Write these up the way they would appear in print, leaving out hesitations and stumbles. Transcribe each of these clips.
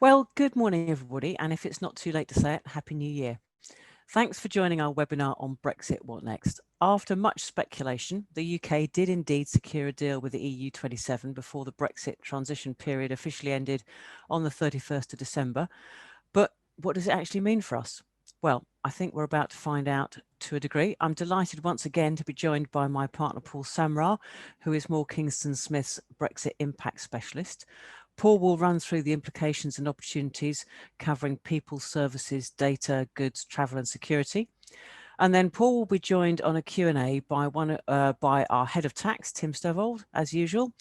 Well, good morning, everybody. And if it's not too late to say it, Happy New Year. Thanks for joining our webinar on Brexit, What Next? After much speculation, the UK did indeed secure a deal with the EU 27 before the Brexit transition period officially ended on the 31st of December. But what does it actually mean for us? Well, I think we're about to find out to a degree. I'm delighted once again to be joined by my partner, Paul Samrah, who is Moore Kingston Smith's Brexit Impact Specialist. Paul will run through the implications and opportunities covering people, services, data, goods, travel and security. And then Paul will be joined on a Q&A by our head of tax, Tim Stovold, as usual.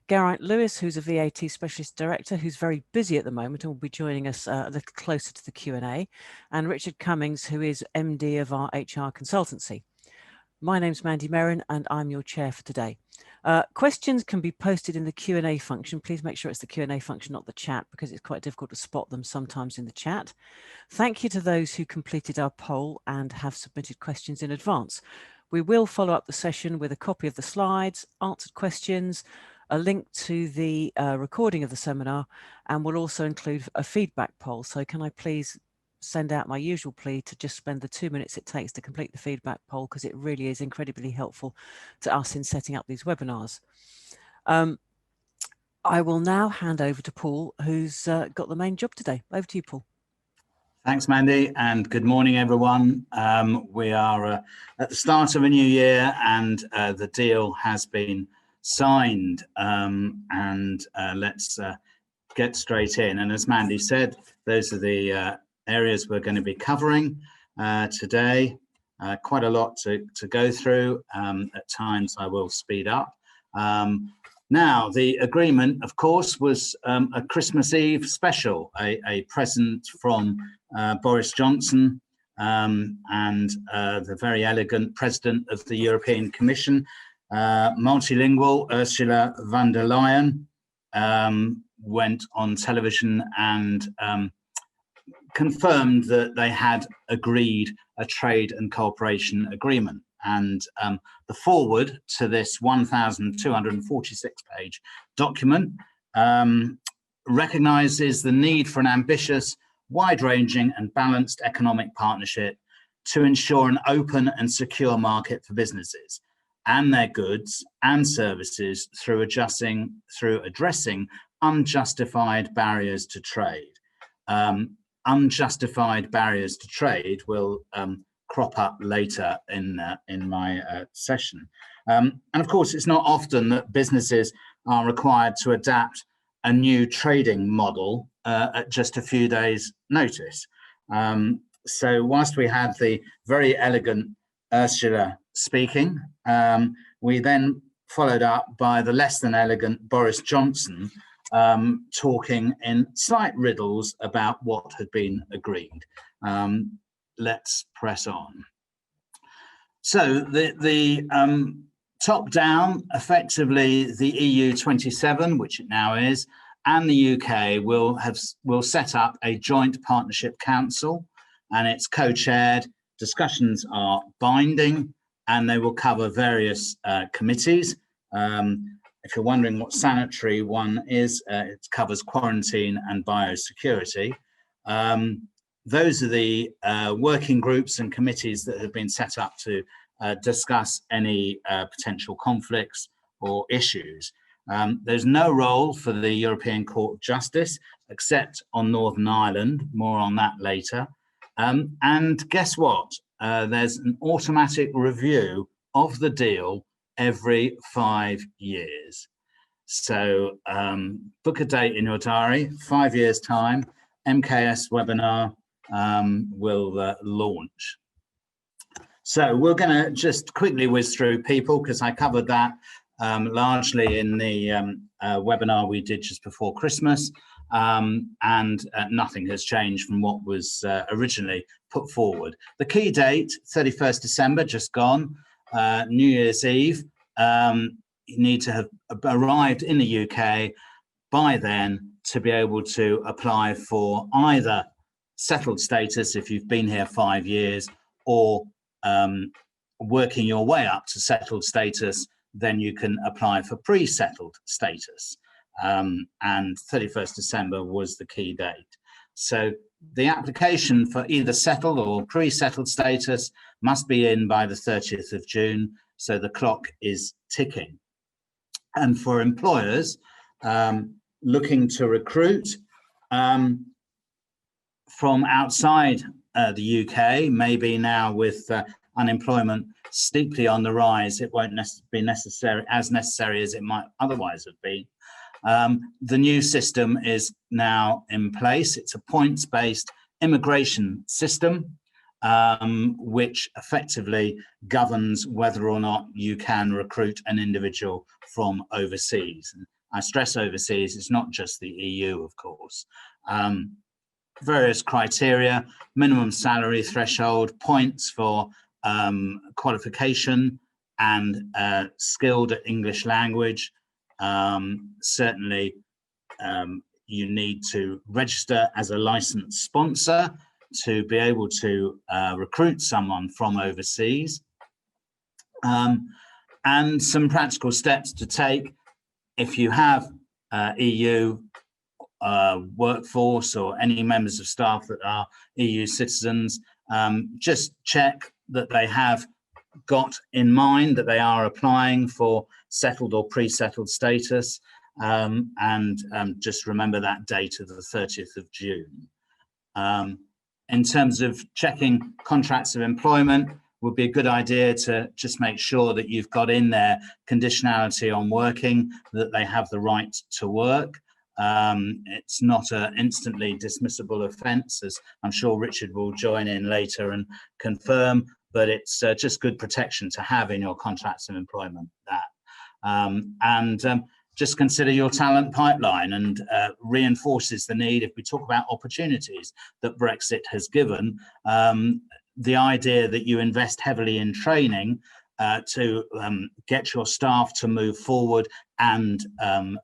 Geraint Lewis, who's a VAT Specialist Director, who's very busy at the moment and will be joining us a little closer to the Q&A. And Richard Cummings, who is MD of our HR consultancy. My name's Mandy Merrin and I'm your chair for today. Questions can be posted in the Q&A function. Please make sure it's the Q&A function, not the chat, because it's quite difficult to spot them sometimes in the chat. Thank you to those who completed our poll and have submitted questions in advance. We will follow up the session with a copy of the slides, answered questions, a link to the recording of the seminar, and we'll also include a feedback poll. So can I please send out my usual plea to just spend the 2 minutes it takes to complete the feedback poll, because it really is incredibly helpful to us in setting up these webinars. I will now hand over to Paul, who's got the main job today. Over to you, Paul. Thanks, Mandy, and good morning, everyone. We are at the start of a new year, and the deal has been signed, and let's get straight in. And as Mandy said, those are the areas we're going to be covering today. Quite a lot to go through. At times I will speed up. Now, the agreement, of course, was a Christmas Eve special, a present from Boris Johnson and the very elegant President of the European Commission, multilingual Ursula von der Leyen, went on television and confirmed that they had agreed a trade and cooperation agreement. And the foreword to this 1,246-page document recognises the need for an ambitious, wide-ranging and balanced economic partnership to ensure an open and secure market for businesses and their goods and services through addressing unjustified barriers to trade. Unjustified barriers to trade will crop up later in my session. And of course, it's not often that businesses are required to adapt a new trading model at just a few days' notice. So whilst we had the very elegant Ursula speaking, we then followed up by the less than elegant Boris Johnson talking in slight riddles about what had been agreed. Let's press on. So the top down, effectively the EU 27, which it now is, and the UK will set up a joint partnership council, and it's co-chaired. Discussions are binding, and they will cover various committees. If you're wondering what Sanitary one is, it covers quarantine and biosecurity. Those are the working groups and committees that have been set up to discuss any potential conflicts or issues. There's no role for the European Court of Justice, except on Northern Ireland, more on that later. And guess what? There's an automatic review of the deal every 5 years. So book a date in your diary, 5 years time, MKS webinar will launch. So we're going to just quickly whiz through people, because I covered that largely in the webinar we did just before Christmas, and nothing has changed from what was originally put forward. The key date, 31st December, just gone, New Year's Eve. You need to have arrived in the UK by then to be able to apply for either settled status if you've been here 5 years, or working your way up to settled status, then you can apply for pre-settled status. and 31st December was the key date. So the application for either settled or pre-settled status must be in by the 30th of June, so the clock is ticking. And for employers looking to recruit from outside the UK, maybe now with unemployment steeply on the rise, it won't be necessary as it might otherwise have been. The new system is now in place. It's a points-based immigration system, which effectively governs whether or not you can recruit an individual from overseas. And I stress overseas, it's not just the EU, of course. Various criteria, minimum salary threshold, points for qualification and skilled at English language. Certainly, you need to register as a licensed sponsor to be able to recruit someone from overseas. And some practical steps to take if you have EU workforce or any members of staff that are EU citizens. Just check that they have got in mind that they are applying for settled or pre-settled status, and just remember that date of the 30th of June. In terms of checking contracts of employment, would be a good idea to just make sure that you've got in there conditionality on working, that they have the right to work. It's not an instantly dismissible offence, as I'm sure Richard will join in later and confirm, but it's just good protection to have in your contracts of employment. Just consider your talent pipeline, and reinforces the need, if we talk about opportunities that Brexit has given, the idea that you invest heavily in training to get your staff to move forward and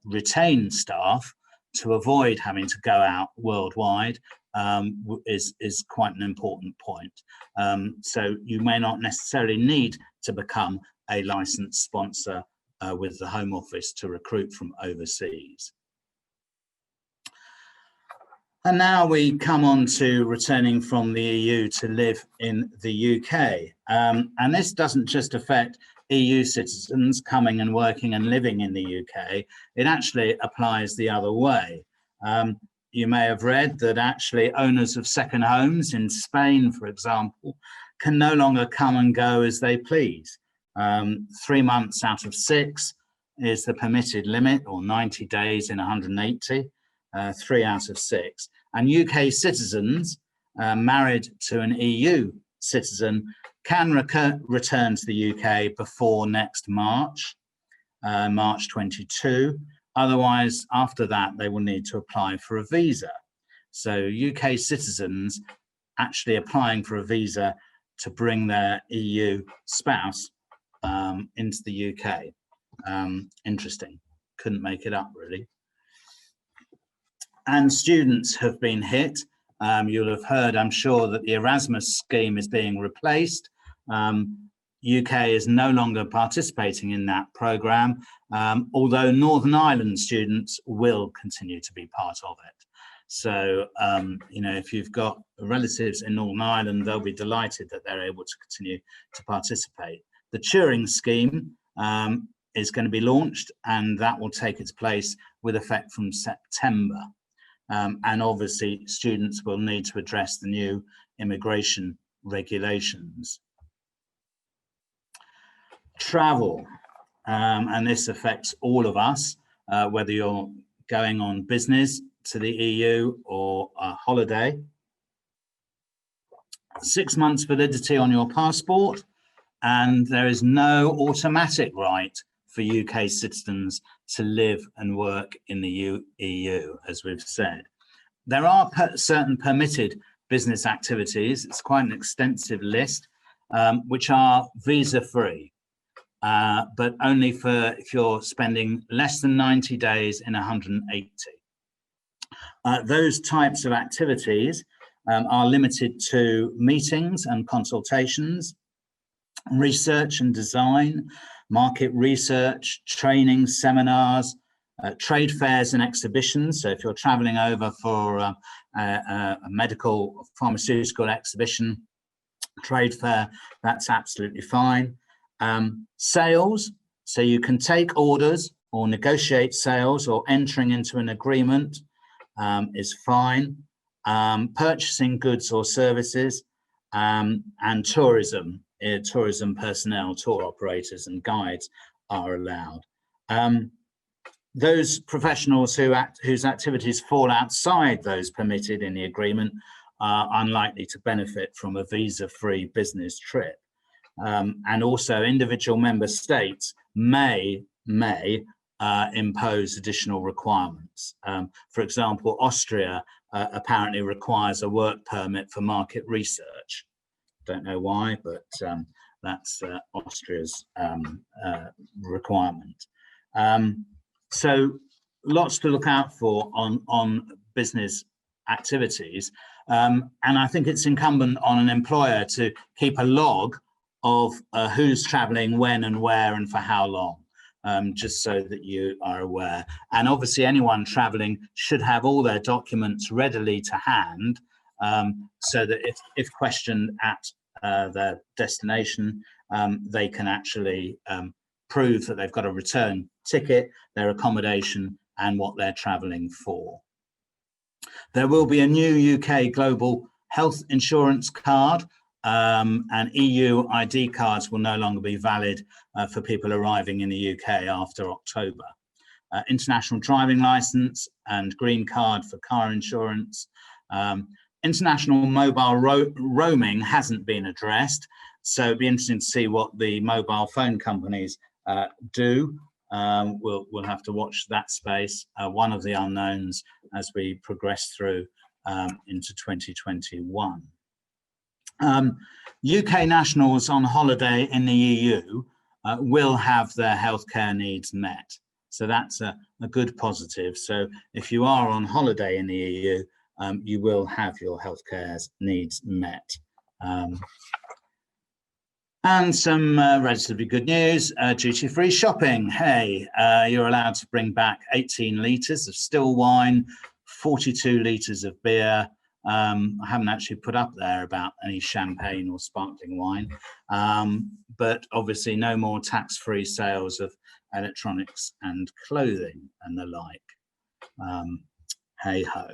retain staff to avoid having to go out worldwide is quite an important point. So you may not necessarily need to become a licensed sponsor with the Home Office to recruit from overseas. And now we come on to returning from the EU to live in the UK. And this doesn't just affect EU citizens coming and working and living in the UK, it actually applies the other way. You may have read that actually owners of second homes in Spain, for example, can no longer come and go as they please. 3 months out of 6 is the permitted limit, or 90 days in 180, 3 out of 6. And UK citizens married to an EU citizen can return to the UK before next March, March 22. Otherwise, after that, they will need to apply for a visa. So UK citizens actually applying for a visa to bring their EU spouse into the UK. Interesting. Couldn't make it up, really. And students have been hit. You'll have heard, I'm sure, that the Erasmus scheme is being replaced. UK is no longer participating in that programme, although Northern Ireland students will continue to be part of it. So, you know, if you've got relatives in Northern Ireland, they'll be delighted that they're able to continue to participate. The Turing scheme is going to be launched, and that will take its place with effect from September. And obviously, students will need to address the new immigration regulations. Travel, and this affects all of us, whether you're going on business to the EU or a holiday. 6 months validity on your passport, and there is no automatic right for UK citizens to live and work in the EU, as we've said. There are certain permitted business activities, it's quite an extensive list, which are visa-free, but only for if you're spending less than 90 days in 180. Those types of activities are limited to meetings and consultations, research and design, market research, training, seminars, Trade fairs and exhibitions. So if you're traveling over for a medical or pharmaceutical exhibition, trade fair, that's absolutely fine. Sales, so you can take orders or negotiate sales, or entering into an agreement is fine. Purchasing goods or services, and tourism, tourism personnel, tour operators and guides are allowed. Those professionals whose activities fall outside those permitted in the agreement are unlikely to benefit from a visa-free business trip. And also individual member states may impose additional requirements. For example, Austria apparently requires a work permit for market research. Don't know why, but that's Austria's requirement. So lots to look out for on business activities. And I think it's incumbent on an employer to keep a log of who's traveling when and where and for how long, just so that you are aware. And obviously anyone traveling should have all their documents readily to hand, so that if questioned at their destination, they can actually prove that they've got a return ticket, their accommodation, and what they're traveling for. There will be a new UK global health insurance card, and EU ID cards will no longer be valid for people arriving in the UK after October. International driving license and green card for car insurance. International mobile roaming hasn't been addressed, so it'd be interesting to see what the mobile phone companies do. We'll have to watch that space, one of the unknowns as we progress through into 2021. UK nationals on holiday in the EU will have their healthcare needs met. So that's a good positive. So if you are on holiday in the EU, you will have your healthcare needs met. And some relatively good news, duty-free shopping. Hey, you're allowed to bring back 18 litres of still wine, 42 litres of beer. I haven't actually put up there about any champagne or sparkling wine, but obviously no more tax-free sales of electronics and clothing and the like. Hey ho.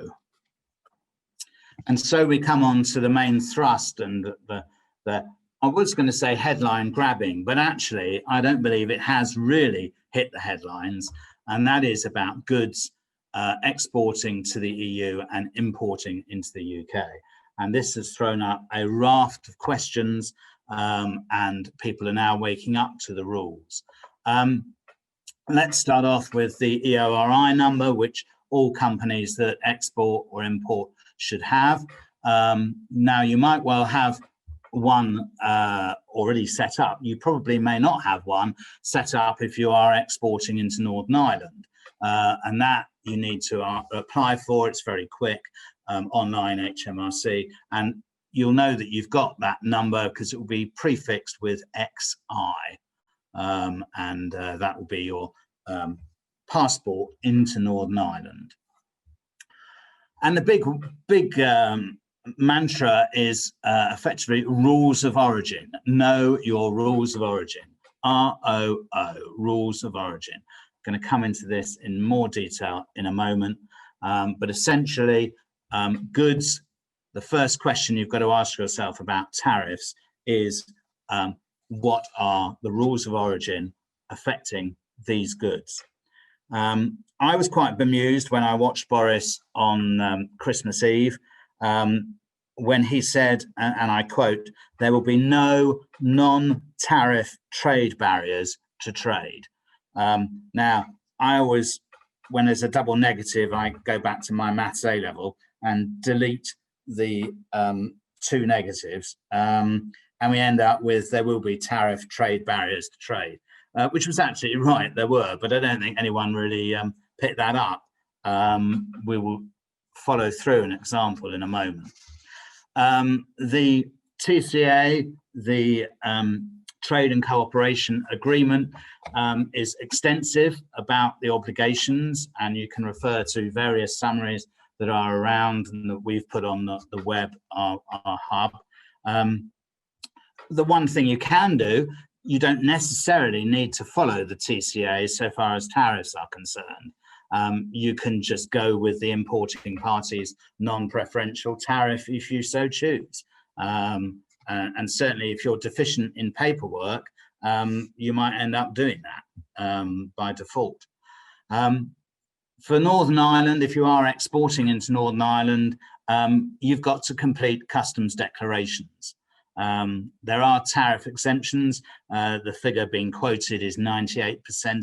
And so we come on to the main thrust and the I was going to say headline grabbing, but actually I don't believe it has really hit the headlines, and that is about goods exporting to the EU and importing into the UK. And this has thrown up a raft of questions, and people are now waking up to the rules. Let's start off with the EORI number, which all companies that export or import should have. Now, you might well have one already set up. You probably may not have one set up if you are exporting into Northern Ireland, and that you need to apply for. It's very quick, online HMRC, and you'll know that you've got that number because it will be prefixed with XI, and that will be your passport into Northern Ireland. And the big mantra is effectively rules of origin. Know your rules of origin. ROO, rules of origin. I'm going to come into this in more detail in a moment, but essentially goods, the first question you've got to ask yourself about tariffs is what are the rules of origin affecting these goods? I was quite bemused when I watched Boris on Christmas Eve, when he said, and I quote, "There will be no non-tariff trade barriers to trade." Now, I always, when there's a double negative, I go back to my maths A level and delete the two negatives, and we end up with there will be tariff trade barriers to trade, which was actually right, there were, but I don't think anyone really picked that up. We will follow through an example in a moment. The TCA, the Trade and Cooperation Agreement is extensive about the obligations, and you can refer to various summaries that are around and that we've put on the web, our hub. The one thing you can do, you don't necessarily need to follow the TCA so far as tariffs are concerned. You can just go with the importing party's non-preferential tariff if you so choose. And certainly if you're deficient in paperwork, you might end up doing that by default. For Northern Ireland, if you are exporting into Northern Ireland, you've got to complete customs declarations. There are tariff exemptions. The figure being quoted is 98%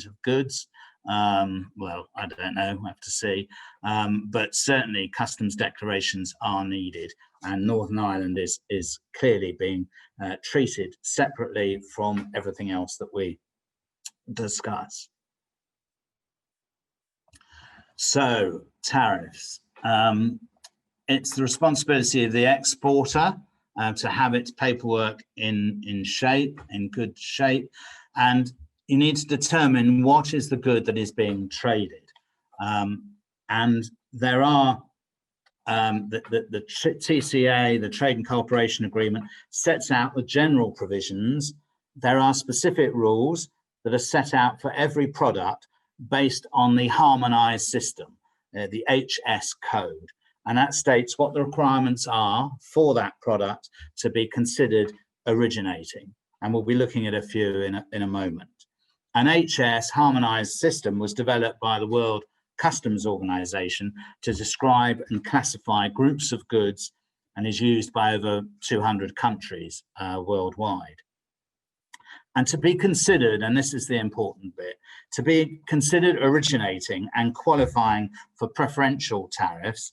of goods. Well, I don't know, we'll have to see. But certainly customs declarations are needed, and Northern Ireland is clearly being treated separately from everything else that we discuss. So, tariffs. It's the responsibility of the exporter to have its paperwork in good shape, and you need to determine what is the good that is being traded. And there are the TCA, the Trade and Cooperation Agreement, sets out the general provisions. There are specific rules that are set out for every product based on the harmonized system, the HS code. And that states what the requirements are for that product to be considered originating. And we'll be looking at a few in a moment. An HS harmonized system was developed by the World Customs Organization to describe and classify groups of goods, and is used by over 200 countries worldwide. And to be considered, and this is the important bit, to be considered originating and qualifying for preferential tariffs,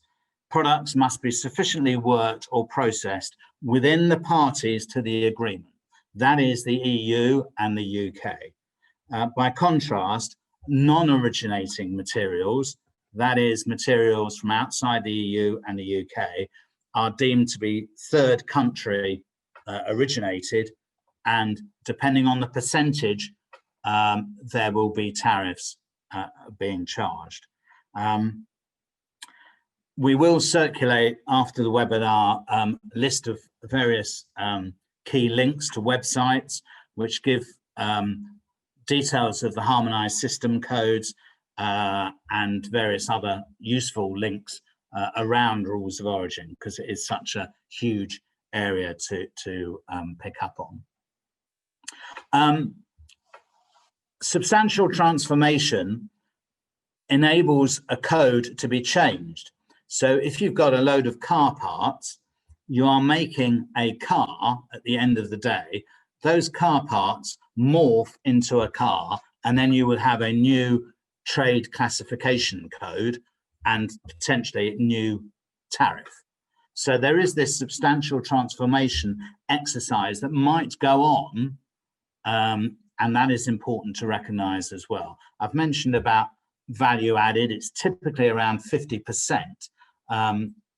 products must be sufficiently worked or processed within the parties to the agreement. That is the EU and the UK. By contrast, non-originating materials, that is materials from outside the EU and the UK, are deemed to be third country originated, and depending on the percentage, there will be tariffs being charged. We will circulate after the webinar a list of various key links to websites which give details of the harmonized system codes and various other useful links around rules of origin, because it is such a huge area to pick up on. Substantial transformation enables a code to be changed. So if you've got a load of car parts, you are making a car at the end of the day. Those car parts morph into a car, and then you will have a new trade classification code and potentially new tariff. So there is this substantial transformation exercise that might go on, and that is important to recognize as well. I've mentioned about value added. It's typically around 50%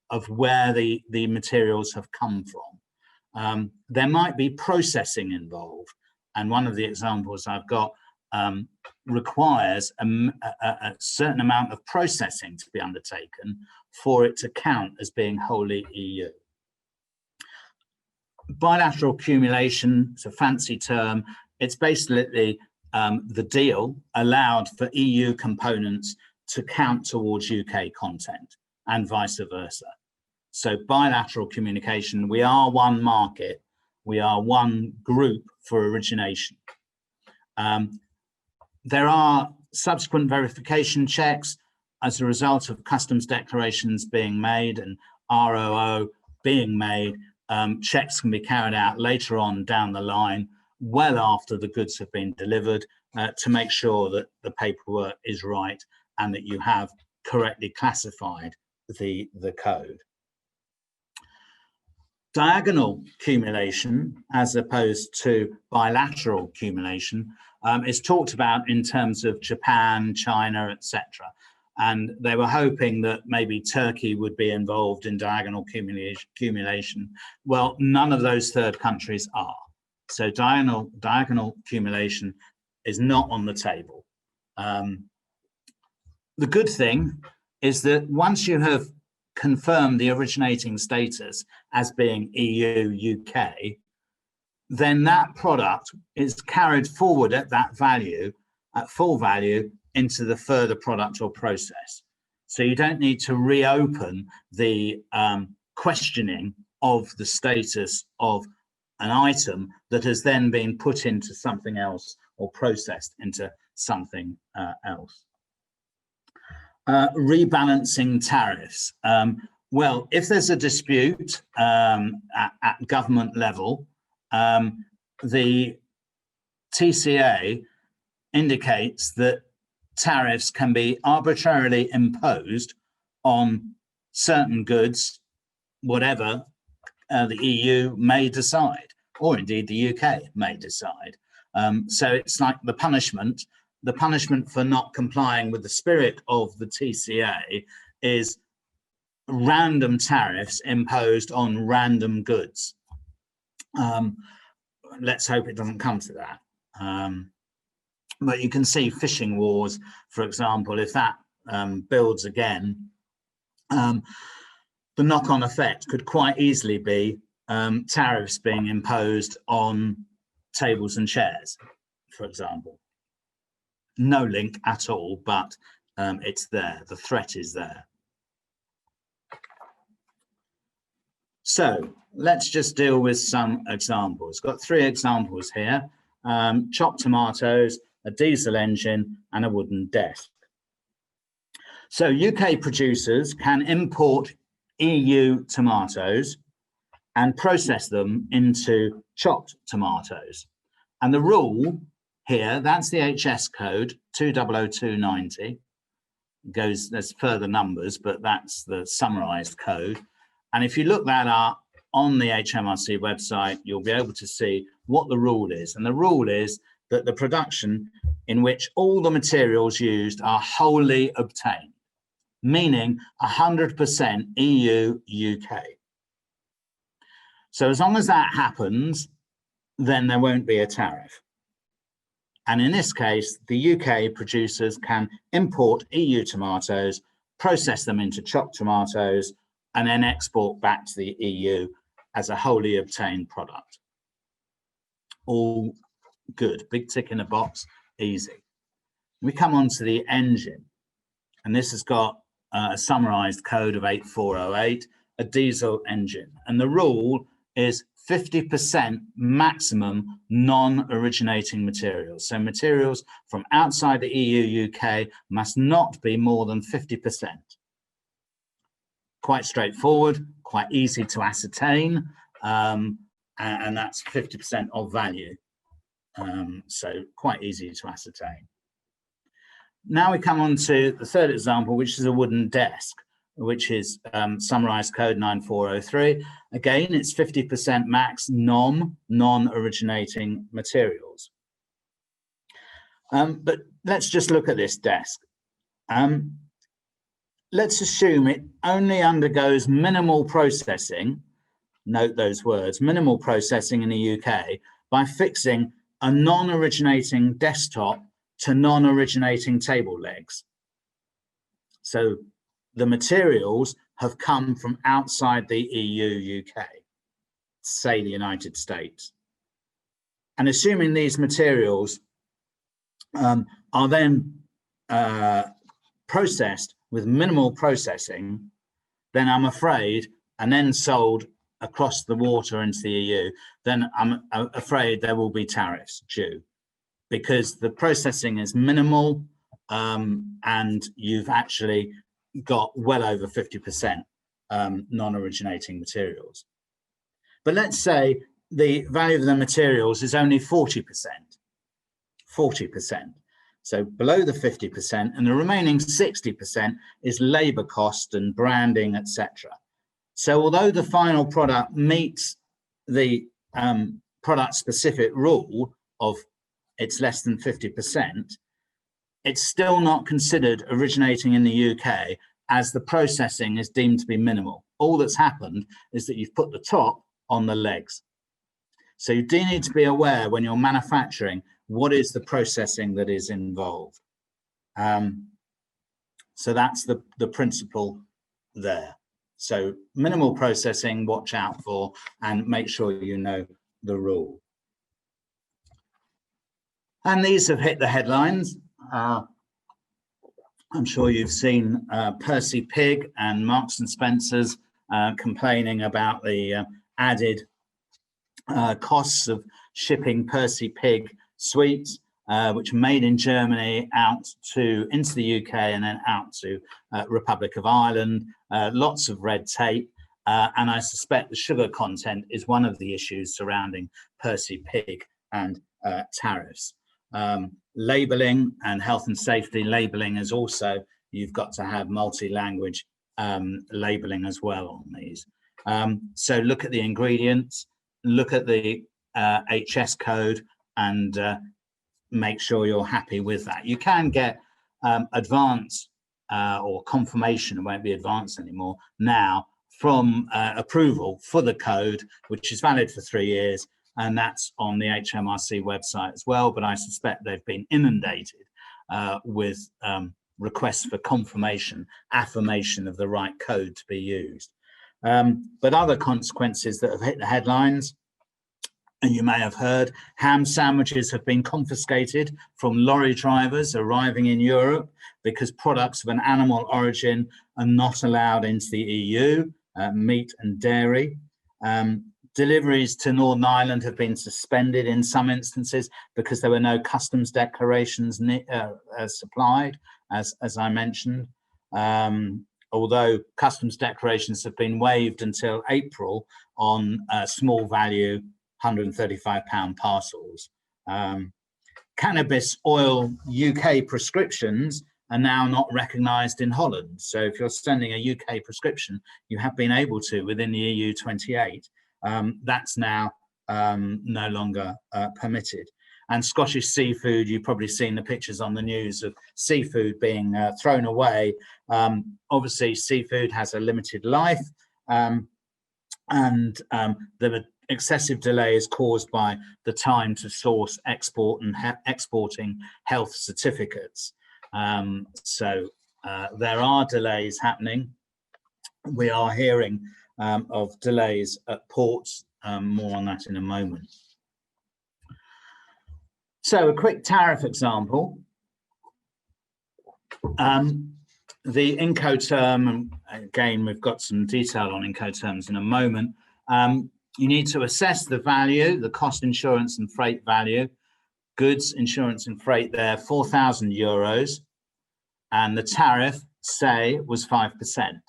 of where the materials have come from. There might be processing involved, and one of the examples I've got requires a certain amount of processing to be undertaken for it to count as being wholly EU. Bilateral cumulation, it's a fancy term. It's basically the deal allowed for EU components to count towards UK content and vice versa. So bilateral communication, we are one market, we are one group for origination. There are subsequent verification checks as a result of customs declarations being made and ROO being made. Checks can be carried out later on down the line, well after the goods have been delivered, to make sure that the paperwork is right and that you have correctly classified the code. Diagonal cumulation, as opposed to bilateral cumulation, is talked about in terms of Japan, China, etc. And they were hoping that maybe Turkey would be involved in diagonal cumulation. Well, none of those third countries are. So diagonal cumulation is not on the table. The good thing is that once you have confirmed the originating status as being EU, UK, then that product is carried forward at that value, at full value, into the further product or process. So you don't need to reopen the questioning of the status of an item that has then been put into something else or processed into something else. Rebalancing tariffs. Well, if there's a dispute at government level, the TCA indicates that tariffs can be arbitrarily imposed on certain goods, whatever the EU may decide, or indeed the UK may decide. So it's like the punishment for not complying with the spirit of the TCA is random tariffs imposed on random goods. Let's hope it doesn't come to that. But you can see fishing wars, for example, if that builds again, the knock-on effect could quite easily be tariffs being imposed on tables and chairs, for example. No link at all, but it's there, the threat is there. So let's just deal with some examples. Got 3 examples here, chopped tomatoes, a diesel engine and a wooden desk. So UK producers can import EU tomatoes and process them into chopped tomatoes. And the rule here, that's the HS code 200290. There's further numbers, but that's the summarized code. And if you look that up on the HMRC website, you'll be able to see what the rule is. And the rule is that the production in which all the materials used are wholly obtained, meaning 100% EU, UK. So as long as that happens, then there won't be a tariff. And in this case, the UK producers can import EU tomatoes, process them into chopped tomatoes, and then export back to the EU as a wholly obtained product. All good, big tick in a box, easy. We come on to the engine, and this has got a summarized code of 8408, a diesel engine. And the rule is 50% maximum non-originating materials. So materials from outside the EU, UK must not be more than 50%. Quite straightforward, quite easy to ascertain, and that's 50% of value. So quite easy to ascertain. Now we come on to the third example, which is a wooden desk, which is summarized code 9403. Again, it's 50% max non-originating materials. But let's just look at this desk. Let's assume it only undergoes minimal processing, note those words, minimal processing in the UK, by fixing a non-originating desktop to non-originating table legs. So the materials have come from outside the EU, UK, say the United States. And assuming these materials are then processed with minimal processing, then I'm afraid, and then sold across the water into the EU, then I'm afraid there will be tariffs due, because the processing is minimal and you've actually got well over 50% non-originating materials. But let's say the value of the materials is only 40%. So below the 50%, and the remaining 60% is labor cost and branding, etc. So although the final product meets the product specific rule of it's less than 50%, it's still not considered originating in the UK, as the processing is deemed to be minimal. All that's happened is that you've put the top on the legs. So you do need to be aware when you're manufacturing, what is the processing that is involved. So that's the principle there. So minimal processing, watch out for, and make sure you know the rule. And these have hit the headlines. I'm sure you've seen Percy Pig and Marks and Spencer's complaining about the added costs of shipping Percy Pig sweets, which are made in Germany into the UK and then out to Republic of Ireland. Lots of red tape, and I suspect the sugar content is one of the issues surrounding Percy Pig and tariffs. Labeling and health and safety labeling is also, you've got to have multi-language labeling as well on these. So look at the ingredients, look at the HS code, and make sure you're happy with that. You can get advance or confirmation, it won't be advanced anymore now, from approval for the code, which is valid for 3 years, and that's on the HMRC website as well. But I suspect they've been inundated with requests for confirmation, affirmation of the right code to be used. But other consequences that have hit the headlines, and you may have heard, ham sandwiches have been confiscated from lorry drivers arriving in Europe because products of an animal origin are not allowed into the EU, meat and dairy. Deliveries to Northern Ireland have been suspended in some instances because there were no customs declarations supplied, as I mentioned. Although customs declarations have been waived until April on small value £135 parcels. Cannabis oil UK prescriptions are now not recognised in Holland. So if you're sending a UK prescription, you have been able to within the EU 28. That's now no longer permitted. And Scottish seafood, you've probably seen the pictures on the news of seafood being thrown away. Obviously, seafood has a limited life, and the excessive delays caused by the time to source, export, and exporting health certificates. So there are delays happening. We are hearing of delays at ports. More on that in a moment. So a quick tariff example. The Incoterm, and again, we've got some detail on Incoterms in a moment. You need to assess the value, the cost, insurance and freight value. Goods, insurance and freight there, €4,000. And the tariff, say, was 5%.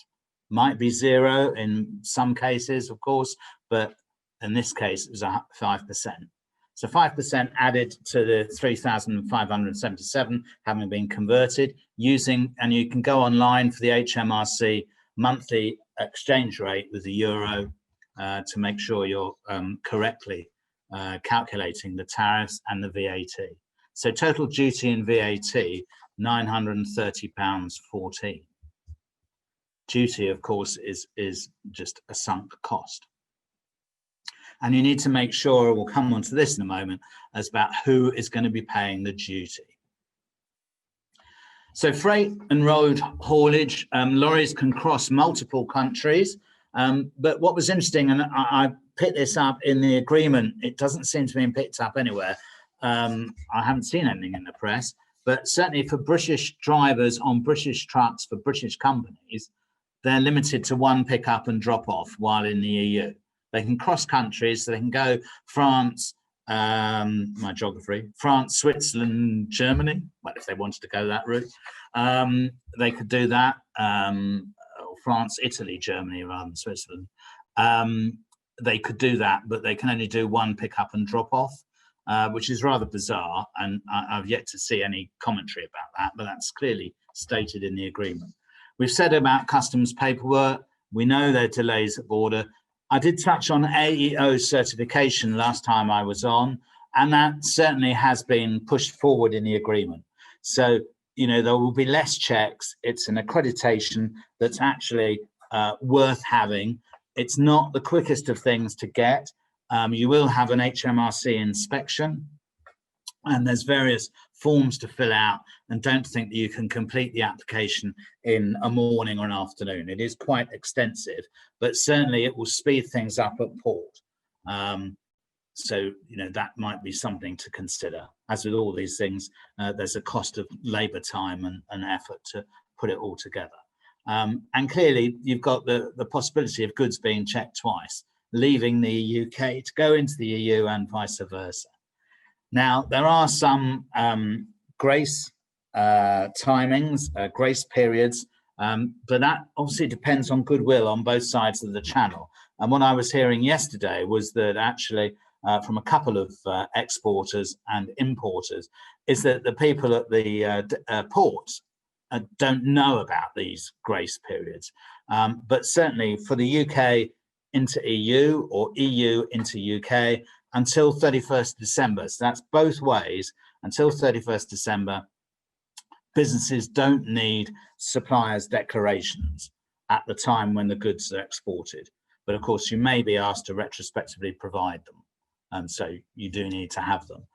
Might be 0 in some cases, of course, but in this case, it was 5%. So 5% added to the 3,577 having been converted using, and you can go online for the HMRC monthly exchange rate with the euro to make sure you're correctly calculating the tariffs and the VAT. So total duty and VAT, £930.14. Duty, of course, is just a sunk cost. And you need to make sure, we'll come on to this in a moment, as about who is going to be paying the duty. So freight and road haulage, lorries can cross multiple countries. But what was interesting, and I picked this up in the agreement, it doesn't seem to be picked up anywhere. I haven't seen anything in the press, but certainly for British drivers on British trucks for British companies, they're limited to one pickup and drop off while in the EU. They can cross countries, so they can go France, my geography, France, Switzerland, Germany. Well, if they wanted to go that route, they could do that. France, Italy, Germany, rather than Switzerland. They could do that, but they can only do one pickup and drop off, which is rather bizarre. And I've yet to see any commentary about that, but that's clearly stated in the agreement. We've said about customs paperwork. We know there are delays at border. I did touch on AEO certification last time I was on, and that certainly has been pushed forward in the agreement. So, you know, there will be less checks. It's an accreditation that's actually worth having. It's not the quickest of things to get, You will have an HMRC inspection, and there's various forms to fill out, and don't think that you can complete the application in a morning or an afternoon. It is quite extensive, but certainly it will speed things up at port. So, that might be something to consider. As with all these things, there's a cost of labour time and effort to put it all together. And clearly, you've got the possibility of goods being checked twice, leaving the UK to go into the EU and vice versa. Now, there are some grace timings, grace periods, but that obviously depends on goodwill on both sides of the channel. And what I was hearing yesterday was that actually from a couple of exporters and importers is that the people at the ports don't know about these grace periods. But certainly for the UK into EU or EU into UK, until 31st December. So that's both ways. Until 31st December, businesses don't need suppliers' declarations at the time when the goods are exported. But of course, you may be asked to retrospectively provide them. So you do need to have them.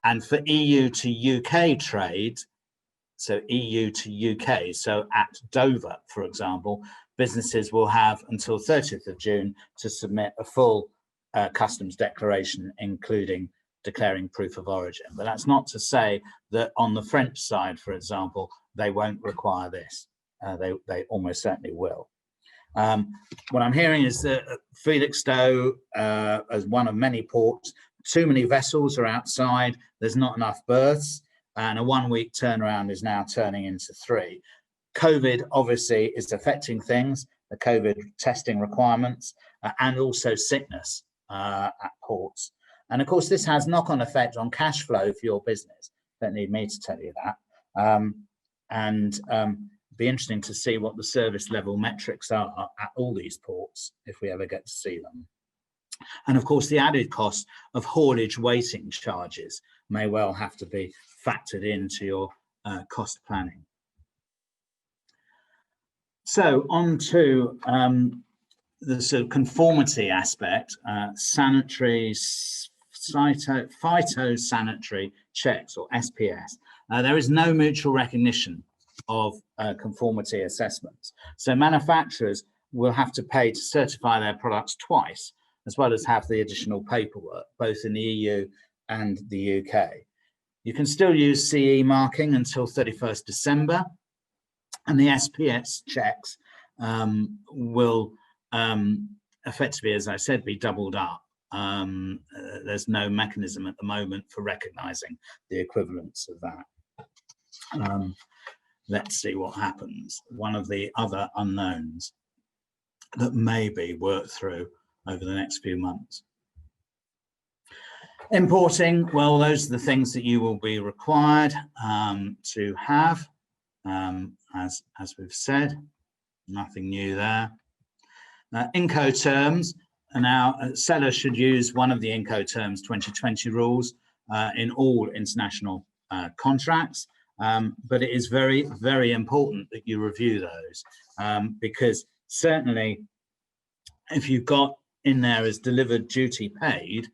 And for EU to UK trade, so EU to UK, so at Dover, for example, businesses will have until 30th of June to submit a full customs declaration, including declaring proof of origin. But that's not to say that on the French side, for example, they won't require this. They almost certainly will. What I'm hearing is that Felixstowe, as one of many ports, too many vessels are outside, there's not enough berths, and a 1 week turnaround is now turning into 3. COVID obviously is affecting things, the COVID testing requirements, and also sickness at ports. And of course, this has knock-on effect on cash flow for your business. Don't need me to tell you that. Be interesting to see what the service level metrics are at all these ports, if we ever get to see them. And of course, the added cost of haulage waiting charges may well have to be factored into your cost planning. So on to the sort of conformity aspect, sanitary, phytosanitary checks, or SPS. There is no mutual recognition of conformity assessments. So manufacturers will have to pay to certify their products twice, as well as have the additional paperwork, both in the EU and the UK. You can still use CE marking until 31st December, and the SPS checks will effectively, as I said, be doubled up. There's no mechanism at the moment for recognising the equivalence of that. Let's see what happens. One of the other unknowns that may be worked through over the next few months. Importing, well, those are the things that you will be required to have, as we've said, nothing new there. Incoterms, now sellers should use one of the Incoterms 2020 rules in all international contracts, but it is very, very important that you review those, because certainly if you've got in there as delivered duty paid,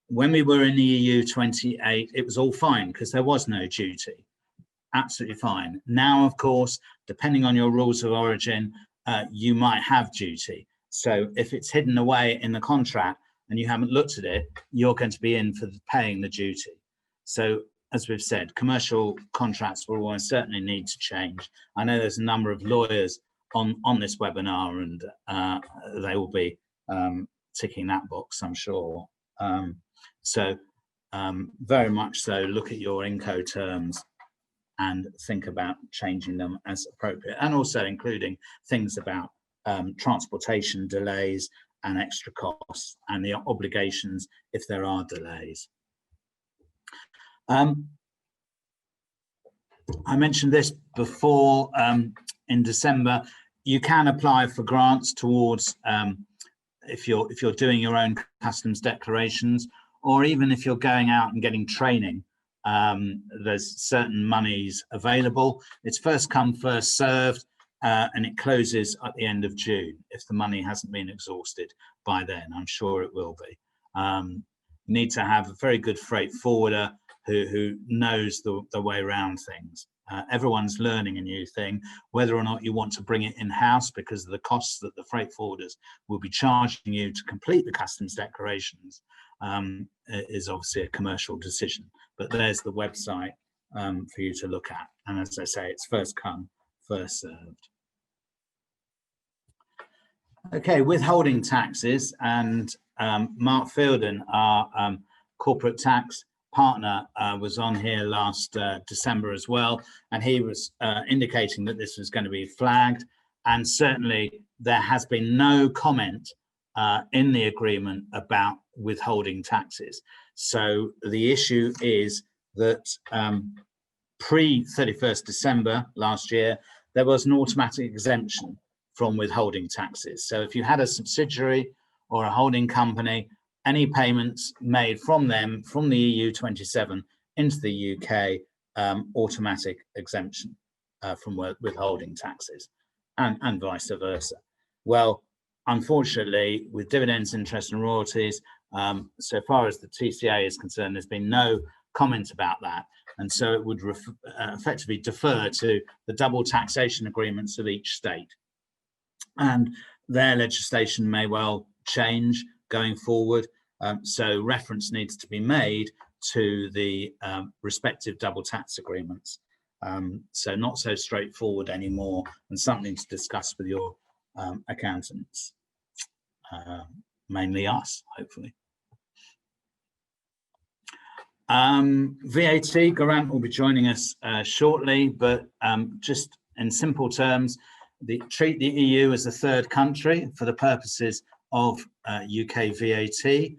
when we were in the EU 28, it was all fine because there was no duty. Absolutely fine. Now, of course, depending on your rules of origin, you might have duty. So if it's hidden away in the contract and you haven't looked at it, you're going to be in for paying the duty. So as we've said, commercial contracts will almost certainly need to change. I know there's a number of lawyers on this webinar, and they will be ticking that box, I'm sure. Very much so, look at your Incoterms and think about changing them as appropriate, and also including things about transportation delays and extra costs and the obligations if there are delays. I mentioned this before, in December, you can apply for grants towards, if you're doing your own customs declarations, or even if you're going out and getting training, there's certain monies available. It's first come, first served, and it closes at the end of June if the money hasn't been exhausted by then. I'm sure it will be. You need to have a very good freight forwarder who knows the way around things. Everyone's learning a new thing. Whether or not you want to bring it in-house because of the costs that the freight forwarders will be charging you to complete the customs declarations is obviously a commercial decision. But there's the website for you to look at. And as I say, it's first come, first served. Okay, withholding taxes, and Mark Fielden, our corporate tax partner, was on here last December as well, and he was indicating that this was going to be flagged, and certainly there has been no comment in the agreement about withholding taxes. So the issue is that pre-31st December last year, there was an automatic exemption from withholding taxes. So if you had a subsidiary or a holding company, any payments made from them, from the EU 27 into the UK, automatic exemption from withholding taxes, and vice versa. Well, unfortunately, with dividends, interest and royalties, so far as the TCA is concerned, there's been no comment about that. And so it would effectively defer to the double taxation agreements of each state. And their legislation may well change going forward. So reference needs to be made to the respective double tax agreements. So not so straightforward anymore, and something to discuss with your accountants, mainly us, hopefully. VAT, Garant will be joining us shortly, but just in simple terms, treat the EU as a third country for the purposes of UK VAT.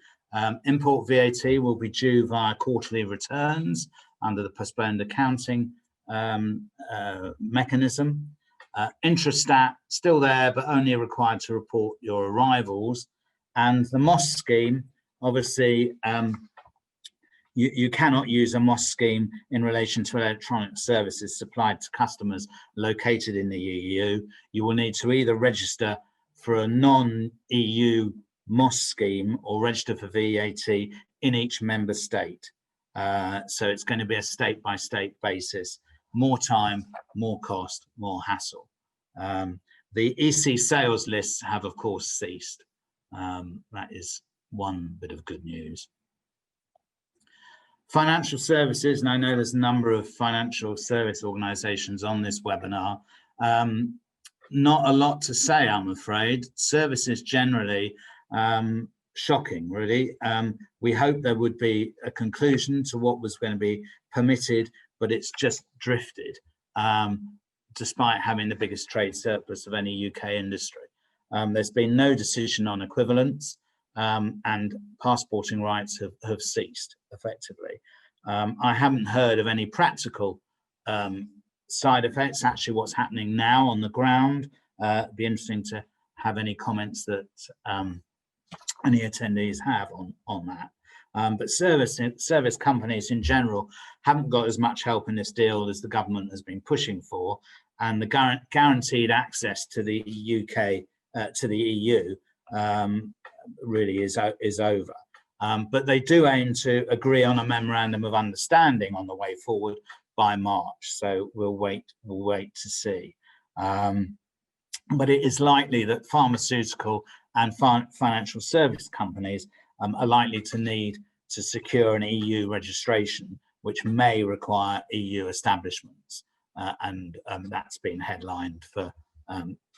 Import VAT will be due via quarterly returns under the postponed accounting mechanism. Intrastat still there, but only required to report your arrivals. And the MOS scheme, obviously, you cannot use a MOS scheme in relation to electronic services supplied to customers located in the EU. You will need to either register for a non-EU MOS scheme or register for VAT in each member state. So it's going to be a state-by-state basis. More time, more cost, more hassle. The EC sales lists have, of course, ceased. That is one bit of good news. Financial services, and I know there's a number of financial service organisations on this webinar. Not a lot to say, I'm afraid. Services generally, shocking, really. We hoped there would be a conclusion to what was going to be permitted, but it's just drifted, despite having the biggest trade surplus of any UK industry. There's been no decision on equivalence, and passporting rights have ceased effectively. I haven't heard of any practical side effects, actually what's happening now on the ground. It'd be interesting to have any comments that any attendees have on that. But service companies in general haven't got as much help in this deal as the government has been pushing for, and the guaranteed access to the UK, to the EU, really is over. But they do aim to agree on a memorandum of understanding on the way forward by March. So we'll wait to see. But it is likely that pharmaceutical and financial service companies are likely to need to secure an EU registration, which may require EU establishments. And that's been headlined for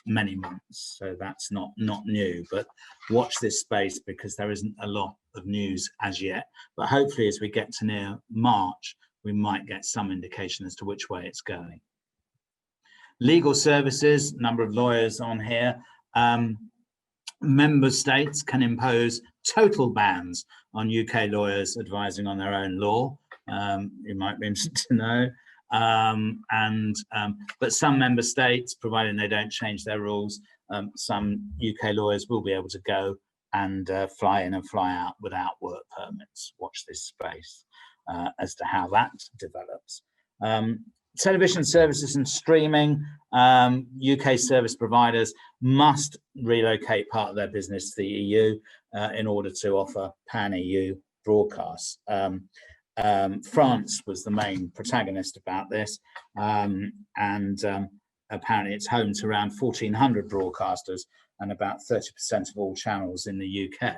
many months, so that's not new, but watch this space because there isn't a lot of news as yet, but hopefully as we get to near March we might get some indication as to which way it's going. Legal services, number of lawyers on here. Member states can impose total bans on UK lawyers advising on their own law. You might be interested to know. But some member states, providing they don't change their rules, some UK lawyers will be able to go and fly in and fly out without work permits. Watch this space as to how that develops. Television services and streaming, UK service providers must relocate part of their business to the EU. in order to offer pan-EU broadcasts. France was the main protagonist about this, and apparently it's home to around 1,400 broadcasters, and about 30% of all channels in the UK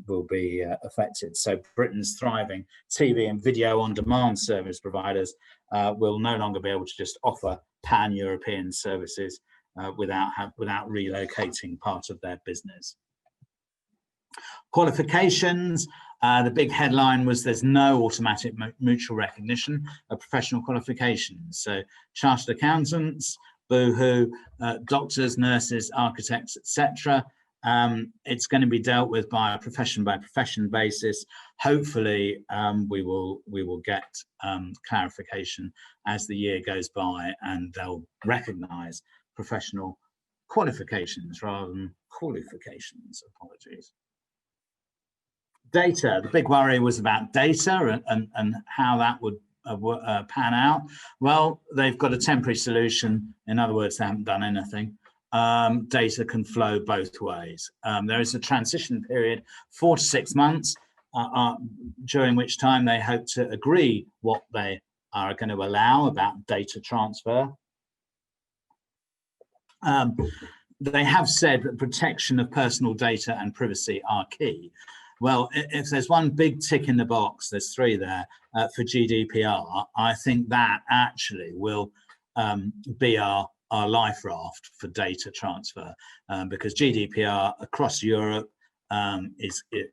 will be affected. So Britain's thriving TV and video on-demand service providers will no longer be able to just offer pan-European services without relocating part of their business. Qualifications, the big headline was there's no automatic mutual recognition of professional qualifications. So chartered accountants, boohoo, doctors, nurses, architects, etc. It's going to be dealt with by profession basis. Hopefully, we will get clarification as the year goes by, and they'll recognise professional qualifications rather than qualifications. Apologies. Data. The big worry was about data and how that would pan out. Well, they've got a temporary solution. In other words, they haven't done anything. Data can flow both ways. There is a transition period, 4 to 6 months, during which time they hope to agree what they are going to allow about data transfer. They have said that protection of personal data and privacy are key. Well, if there's one big tick in the box, there's 3 there for GDPR, I think that actually will be our life raft for data transfer, because GDPR across Europe it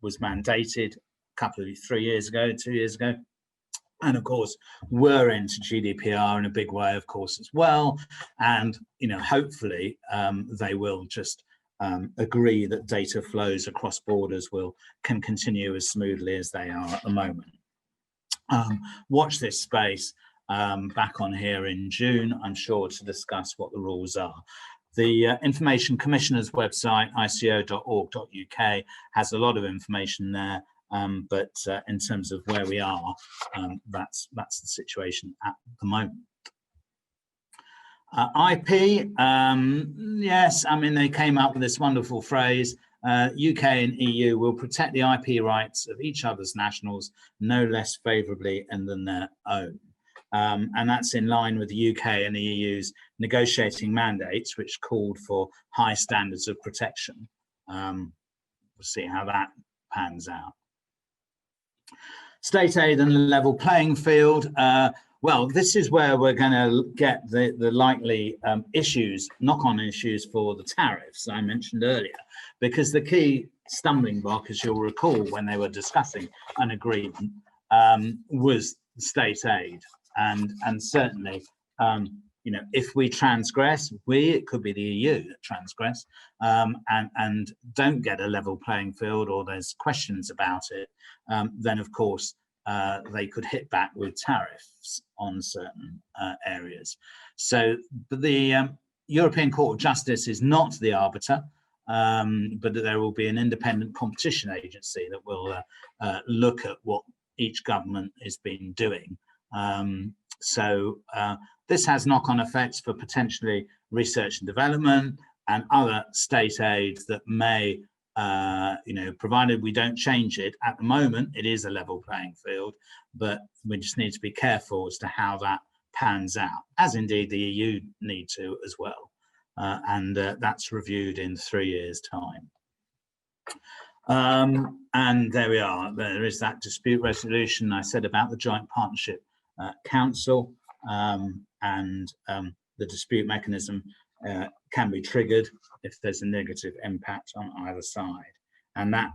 was mandated a 2 years ago, and of course we're into GDPR in a big way, of course, as well. And hopefully they will just agree that data flows across borders can continue as smoothly as they are at the moment. Watch this space. Back on here in June, I'm sure, to discuss what the rules are. The Information Commissioner's website, ico.org.uk, has a lot of information there, but in terms of where we are, that's the situation at the moment. IP, yes, I mean, they came up with this wonderful phrase, UK and EU will protect the IP rights of each other's nationals no less favourably than their own. And that's in line with the UK and the EU's negotiating mandates, which called for high standards of protection. We'll see how that pans out. State aid and the level playing field. Well, this is where we're going to get the likely knock-on issues for the tariffs I mentioned earlier, because the key stumbling block, as you'll recall, when they were discussing an agreement, was state aid. And certainly, if we transgress, it could be the EU that transgress, and don't get a level playing field, or there's questions about it, then of course they could hit back with tariffs on certain areas. So the European Court of Justice is not the arbiter, but there will be an independent competition agency that will look at what each government has been doing. So this has knock-on effects for potentially research and development and other state aid that may, provided we don't change it. At the moment, it is a level playing field, but we just need to be careful as to how that pans out, as indeed the EU need to as well. And that's reviewed in 3 years' time. And there we are. There is that dispute resolution I said about the Joint Partnership Council, and the dispute mechanism can be triggered if there's a negative impact on either side. And that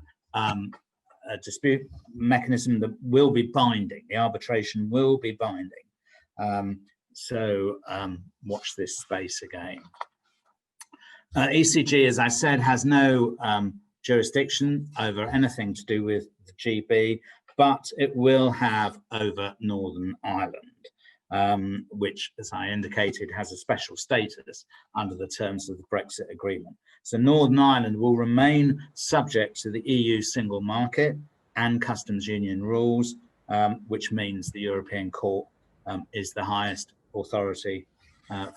dispute mechanism that will be binding, the arbitration will be binding. So watch this space again. ECG, as I said, has no jurisdiction over anything to do with the GB, but it will have over Northern Ireland, which, as I indicated, has a special status under the terms of the Brexit agreement. So Northern Ireland will remain subject to the EU single market and customs union rules, which means the European Court is the highest authority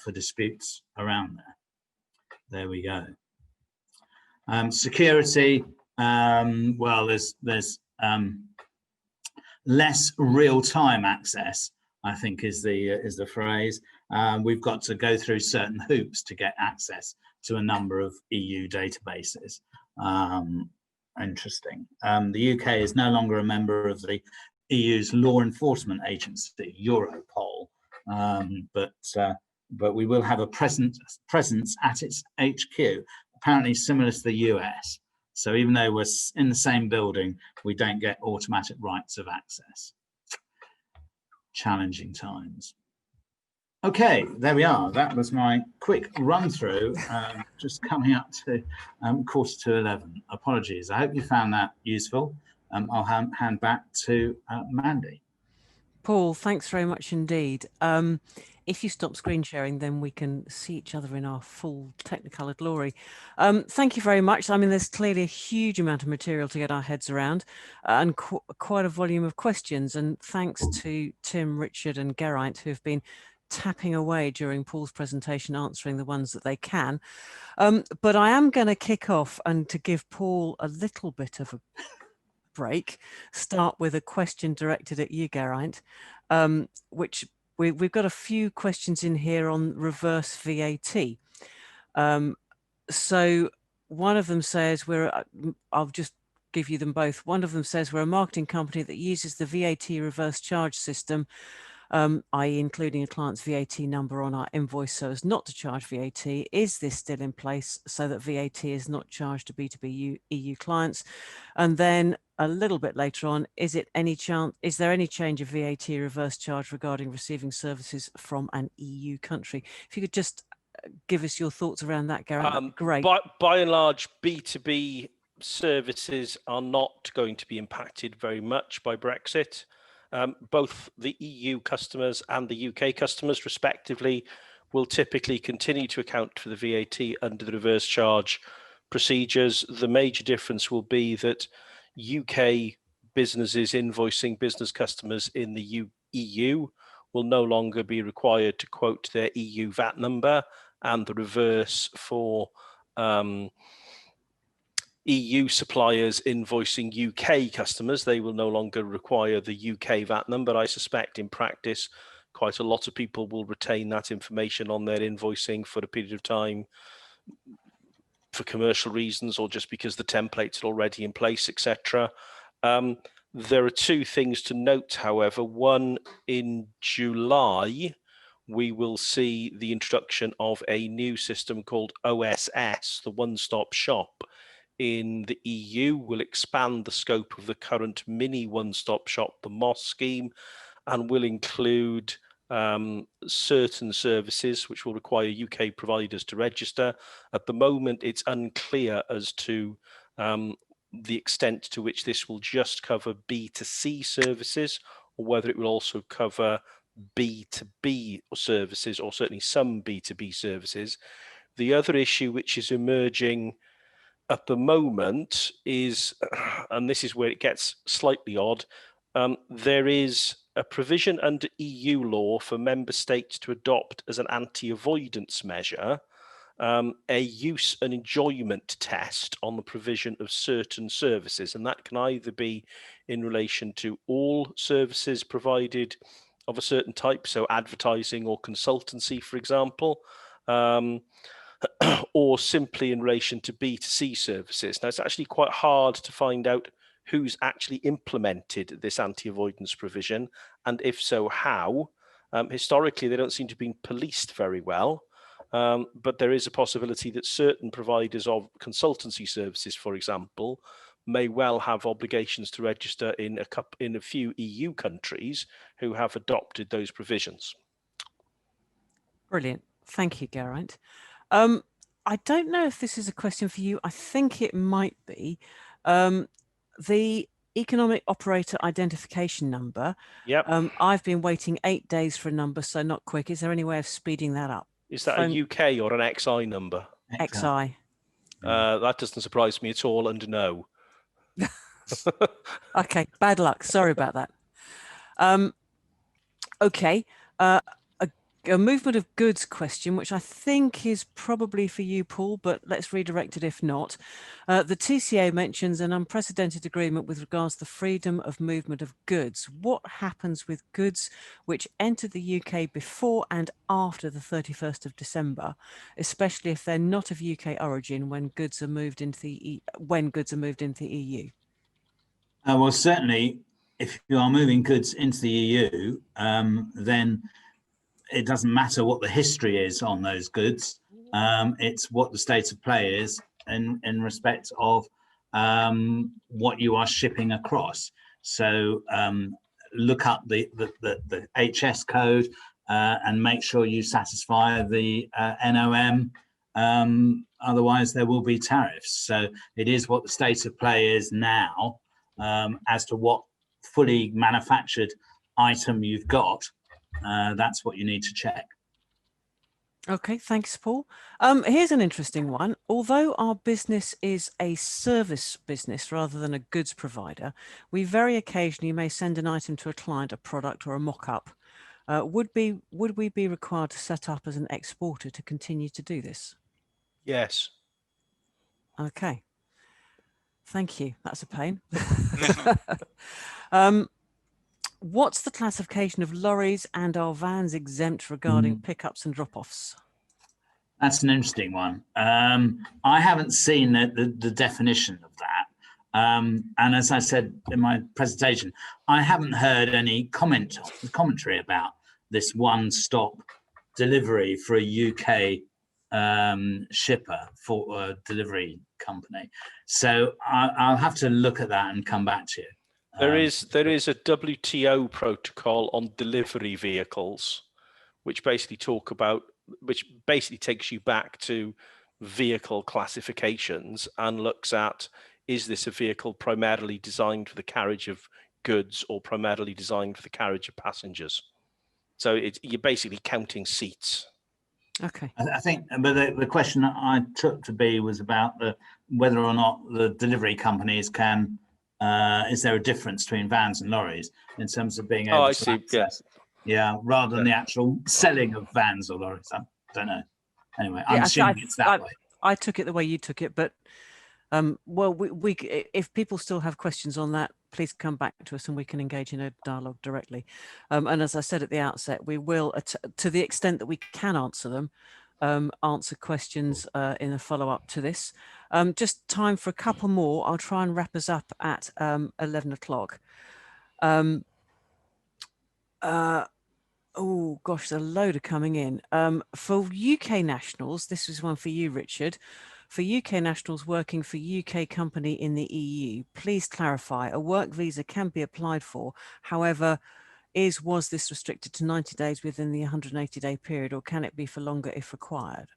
for disputes around there. There we go. Security, well, there's less real-time access, I think is the phrase. We've got to go through certain hoops to get access to a number of EU databases. Interesting. The UK is no longer a member of the EU's law enforcement agency, Europol, but we will have a presence at its HQ, apparently similar to the US. So even though we're in the same building, we don't get automatic rights of access. Challenging times. Okay, there we are. That was my quick run through, just coming up to 11:15. Apologies. I hope you found that useful. I'll hand back to Mandy. Paul, thanks very much indeed. If you stop screen sharing, then we can see each other in our full Technicolor glory. Thank you very much. I mean, there's clearly a huge amount of material to get our heads around and quite a volume of questions. And thanks to Tim, Richard and Geraint, who have been tapping away during Paul's presentation, answering the ones that they can. But I am going to kick off and to give Paul a little bit of a break, start with a question directed at you, Geraint, which we've got a few questions in here on reverse VAT. So one of them says I'll just give you them both. One of them says we're a marketing company that uses the VAT reverse charge system, i.e. including a client's VAT number on our invoice so as not to charge VAT. Is this still in place so that VAT is not charged to B2B EU clients? And then a little bit later on, is there any change of VAT reverse charge regarding receiving services from an EU country? If you could just give us your thoughts around that, Geraint, that'd be great. By and large, B2B services are not going to be impacted very much by Brexit. Both the EU customers and the UK customers, respectively, will typically continue to account for the VAT under the reverse charge procedures. The major difference will be that UK businesses invoicing business customers in the EU will no longer be required to quote their EU VAT number, and the reverse for EU suppliers invoicing UK customers, they will no longer require the UK VAT number. I suspect in practice, quite a lot of people will retain that information on their invoicing for a period of time for commercial reasons or just because the templates are already in place, etc. There are two things to note, however. One, in July, we will see the introduction of a new system called OSS, the one-stop shop in the EU. Will expand the scope of the current mini one-stop shop, the MOS scheme, and will include certain services which will require UK providers to register. At the moment, it's unclear as to the extent to which this will just cover B2C services or whether it will also cover B2B services, or certainly some B2B services. The other issue which is emerging at the moment is, and this is where it gets slightly odd, there is a provision under EU law for member states to adopt as an anti-avoidance measure a use and enjoyment test on the provision of certain services, and that can either be in relation to all services provided of a certain type, so advertising or consultancy, for example, or simply in relation to B2C services. Now, it's actually quite hard to find out who's actually implemented this anti-avoidance provision, and if so, how. Historically, they don't seem to have been policed very well, but there is a possibility that certain providers of consultancy services, for example, may well have obligations to register in a few EU countries who have adopted those provisions. Brilliant. Thank you, Geraint. I don't know if this is a question for you. I think it might be. The economic operator identification number. Yep. I've been waiting 8 days for a number, so not quick. Is there any way of speeding that up? Is that a UK or an XI number? XI. That doesn't surprise me at all, and no. Okay, bad luck. Sorry about that. Okay. a movement of goods question, which I think is probably for you, Paul, but let's redirect it if not. The TCA mentions an unprecedented agreement with regards to the freedom of movement of goods. What happens with goods which entered the UK before and after the 31st of December, especially if they're not of UK origin when goods are moved into the EU? Well, certainly, if you are moving goods into the EU, then it doesn't matter what the history is on those goods. It's what the state of play is in respect of what you are shipping across. So look up the HS code and make sure you satisfy the NOM. Otherwise, there will be tariffs. So it is what the state of play is now as to what fully manufactured item you've got. That's what you need to check. Okay, thanks, Paul. Here's an interesting one. Although our business is a service business rather than a goods provider, we very occasionally may send an item to a client, a product or a mock-up. Would we be required to set up as an exporter to continue to do this? Yes. Okay. Thank you. That's a pain. What's the classification of lorries and are vans exempt regarding pickups and drop-offs? That's an interesting one. I haven't seen the definition of that. And as I said in my presentation, I haven't heard any commentary about this one-stop delivery for a UK shipper for a delivery company. So I'll have to look at that and come back to you. There is a WTO protocol on delivery vehicles, which basically takes you back to vehicle classifications and looks at, is this a vehicle primarily designed for the carriage of goods or primarily designed for the carriage of passengers? So you're basically counting seats. Okay. I think, but the question I took to be was about whether or not the delivery companies can. Is there a difference between vans and lorries in terms of being able to access? Yeah, rather than the actual selling of vans or lorries. I don't know. Anyway, I'm assuming it's that way. I took it the way you took it, but well, we if people still have questions on that, please come back to us and we can engage in a dialogue directly. And as I said at the outset, we will, to the extent that we can answer them, answer questions in a follow-up to this. Just time for a couple more. I'll try and wrap us up at 11 o'clock. Oh gosh, there's a load of coming in. For UK nationals, this is one for you, Richard. For UK nationals working for UK company in the EU, please clarify, a work visa can be applied for. However, was this restricted to 90 days within the 180-day period, or can it be for longer if required?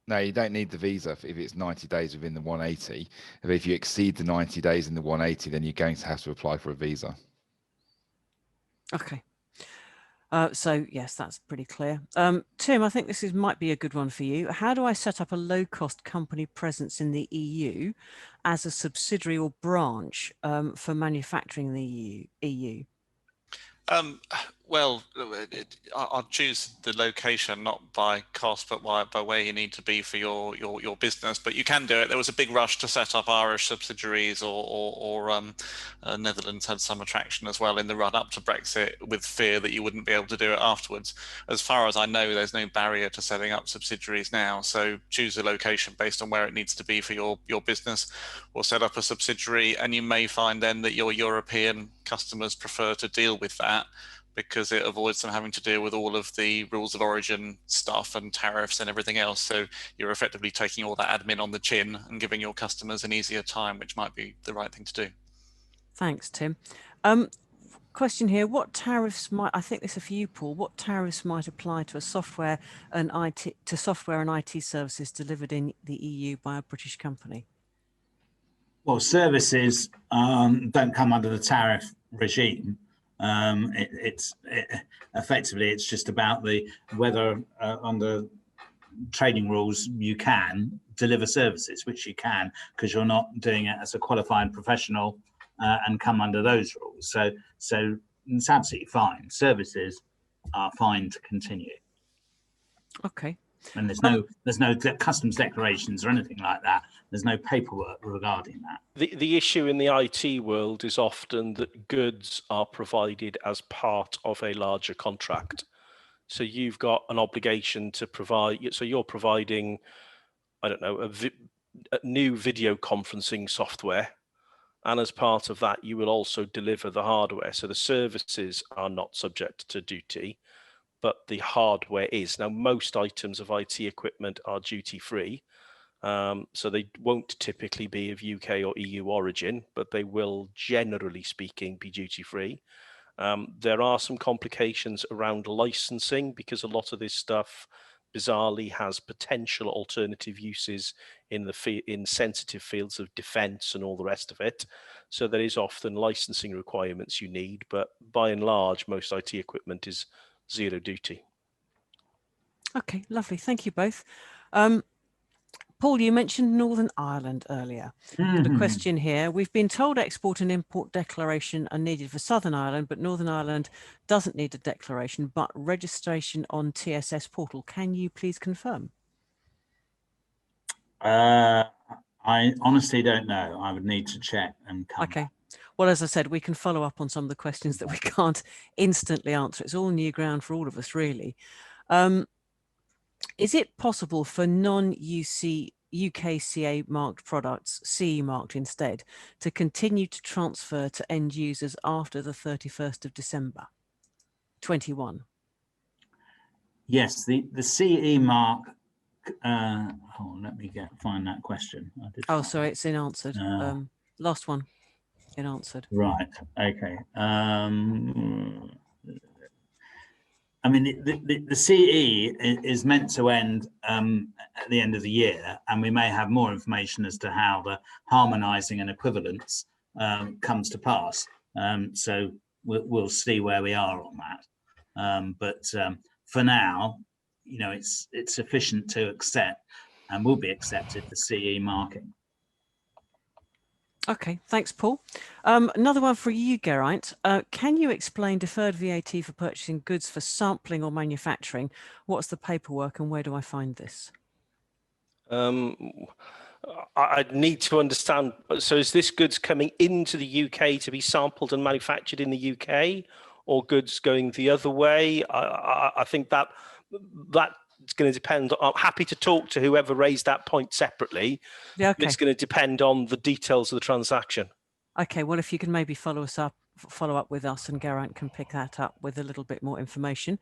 No, you don't need the visa if it's 90 days within the 180. If you exceed the 90 days in the 180, then you're going to have to apply for a visa. Okay. So yes, that's pretty clear. Tim, I think this might be a good one for you. How do I set up a low-cost company presence in the EU as a subsidiary or branch for manufacturing in the EU? Well, I'll choose the location not by cost, but by where you need to be for your business. But you can do it. There was a big rush to set up Irish subsidiaries, or Netherlands had some attraction as well in the run up to Brexit, with fear that you wouldn't be able to do it afterwards. As far as I know, there's no barrier to setting up subsidiaries now. So choose a location based on where it needs to be for your business, or set up a subsidiary, and you may find then that your European customers prefer to deal with that, because it avoids them having to deal with all of the rules of origin stuff and tariffs and everything else. So you're effectively taking all that admin on the chin and giving your customers an easier time, which might be the right thing to do. Thanks, Tim. Question here: what tariffs might, I think this is for you, Paul, what tariffs might apply to software and IT services delivered in the EU by a British company? Well, services don't come under the tariff regime. Effectively, it's just about whether under trading rules you can deliver services, which you can, because you're not doing it as a qualified professional and come under those rules. So it's absolutely fine. Services are fine to continue. Okay. And there's no customs declarations or anything like that. There's no paperwork regarding that. The issue in the IT world is often that goods are provided as part of a larger contract. So you've got an obligation to provide, so you're providing, I don't know, a new video conferencing software. And as part of that, you will also deliver the hardware. So the services are not subject to duty, but the hardware is. Now, most items of IT equipment are duty free. So they won't typically be of UK or EU origin, but they will, generally speaking, be duty free. There are some complications around licensing because a lot of this stuff bizarrely has potential alternative uses in sensitive fields of defense and all the rest of it. So there is often licensing requirements you need, but by and large, most IT equipment is zero duty. Okay, lovely. Thank you both. Paul, you mentioned Northern Ireland earlier. Got a question here. We've been told export and import declaration are needed for Southern Ireland, but Northern Ireland doesn't need a declaration, but registration on TSS portal. Can you please confirm? I honestly don't know. I would need to check and come Okay. back. Well, as I said, we can follow up on some of the questions that we can't instantly answer. It's all new ground for all of us, really. Is it possible for non-UKCA marked products, CE marked instead, to continue to transfer to end users after the 31st of December 21? Yes, the CE mark. Let me find that question. Oh, sorry, it's in answered. Last one, in answered. Right. Okay. I mean, the CE is meant to end at the end of the year, and we may have more information as to how the harmonising and equivalence comes to pass. So we'll see where we are on that. But for now, you know, it's sufficient to accept and will be accepted the CE marking. Okay, thanks, Paul. Another one for you, Geraint. Can you explain deferred VAT for purchasing goods for sampling or manufacturing? What's the paperwork and where do I find this? I'd need to understand. So is this goods coming into the UK to be sampled and manufactured in the UK, or goods going the other way? I think that's going to depend. I'm happy to talk to whoever raised that point separately. Yeah, okay. It's going to depend on the details of the transaction. Okay, well, if you can maybe follow up with us, and Geraint can pick that up with a little bit more information.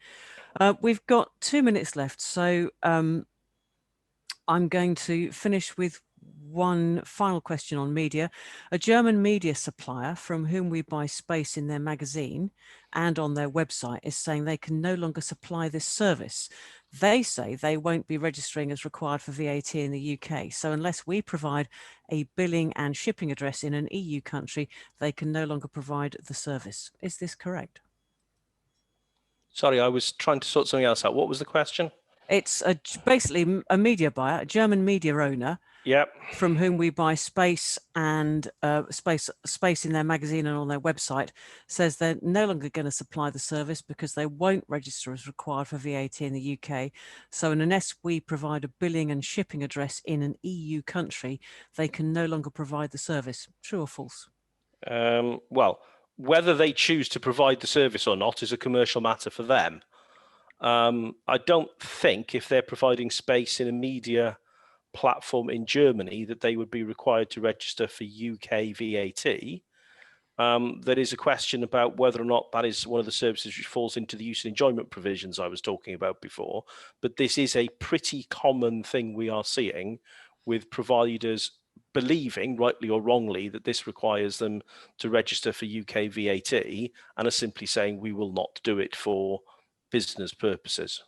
We've got 2 minutes left, so I'm going to finish with one final question on media. A German media supplier from whom we buy space in their magazine and on their website is saying they can no longer supply this service. They say they won't be registering as required for VAT in the UK. So unless we provide a billing and shipping address in an EU country, they can no longer provide the service. Is this correct? Sorry, I was trying to sort something else out. What was the question? It's basically a media buyer, a German media owner, Yep. from whom we buy space and space in their magazine and on their website, says they're no longer going to supply the service because they won't register as required for VAT in the UK. So unless we provide a billing and shipping address in an EU country, they can no longer provide the service. True or false? Well, whether they choose to provide the service or not is a commercial matter for them. I don't think if they're providing space in a media platform in Germany that they would be required to register for UK VAT. There is a question about whether or not that is one of the services which falls into the use and enjoyment provisions I was talking about before. But this is a pretty common thing we are seeing with providers believing, rightly or wrongly, that this requires them to register for UK VAT and are simply saying we will not do it for business purposes.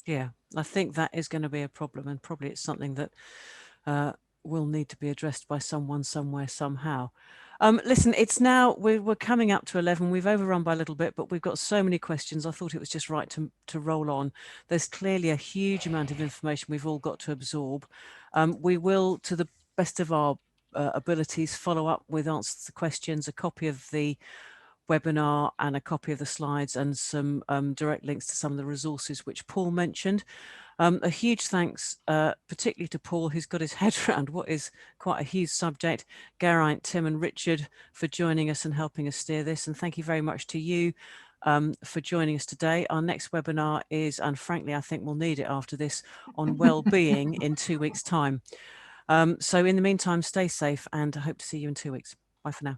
Yeah, I think that is going to be a problem, and probably it's something that will need to be addressed by someone somewhere somehow. Listen, it's now, we're coming up to 11. We've overrun by a little bit, but we've got so many questions. I thought it was just right to roll on. There's clearly a huge amount of information we've all got to absorb. We will, to the best of our abilities, follow up with answers to questions. A copy of the webinar and a copy of the slides and some direct links to some of the resources which Paul mentioned. A huge thanks particularly to Paul, who's got his head around what is quite a huge subject, Geraint, Tim and Richard for joining us and helping us steer this. And thank you very much to you for joining us today. Our next webinar is, and frankly, I think we'll need it after this, on well-being in 2 weeks' time. So in the meantime, stay safe and I hope to see you in 2 weeks. Bye for now.